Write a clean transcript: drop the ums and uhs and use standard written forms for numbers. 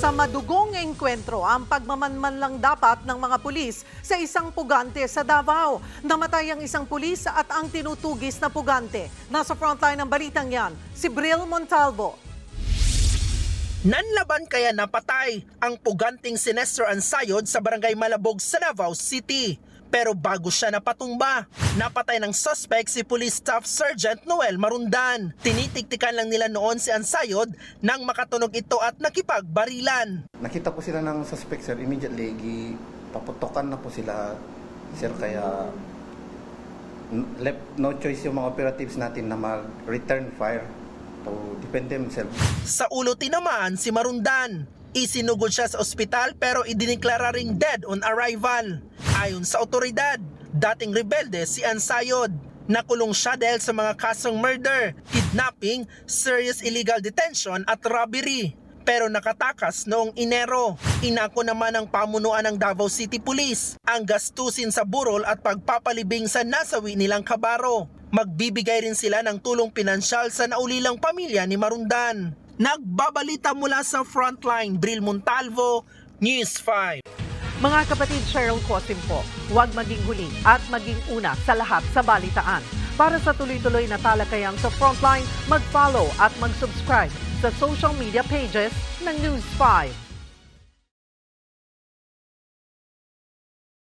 Sa madugong engkwentro, ang pagmamanman lang dapat ng mga pulis sa isang pugante sa Davao. Namatay ang isang pulis at ang tinutugis na pugante. Nasa frontline ng balitang yan, si Bril Montalvo. Nanlaban kaya napatay ang puganting si Nestor Ansayod sa barangay Malabog sa Davao City. Pero bago siya napatumba, napatay ng suspect si Police Staff Sergeant Noel Marundan. Tinitiktikan lang nila noon si Ansayod nang makatunog ito at nakipagbarilan. Nakita po sila ng suspect, sir. Immediately, paputokan na po sila, sir. Kaya left no choice yung mga operatives natin na mag-return fire to defend themselves. Sa ulo tinamaan si Marundan. Isinugod siya sa ospital pero idiniklara ring dead on arrival. Ayon sa otoridad, dating rebelde si Ansayod. Nakulong siya dahil sa mga kasong murder, kidnapping, serious illegal detention at robbery. Pero nakatakas noong Enero. Inako naman ng pamunuan ng Davao City Police ang gastusin sa burol at pagpapalibing sa nasawi nilang kabaro. Magbibigay rin sila ng tulong pinansyal sa naulilang pamilya ni Marundan. Nagbabalita mula sa Frontline, Bril Montalvo, News 5. Mga kapatid, Cheryl Cosim po, huwag maging huli at maging una sa lahat sa balitaan. Para sa tuloy-tuloy na talakayan sa Frontline, mag-follow at mag-subscribe sa social media pages ng News 5.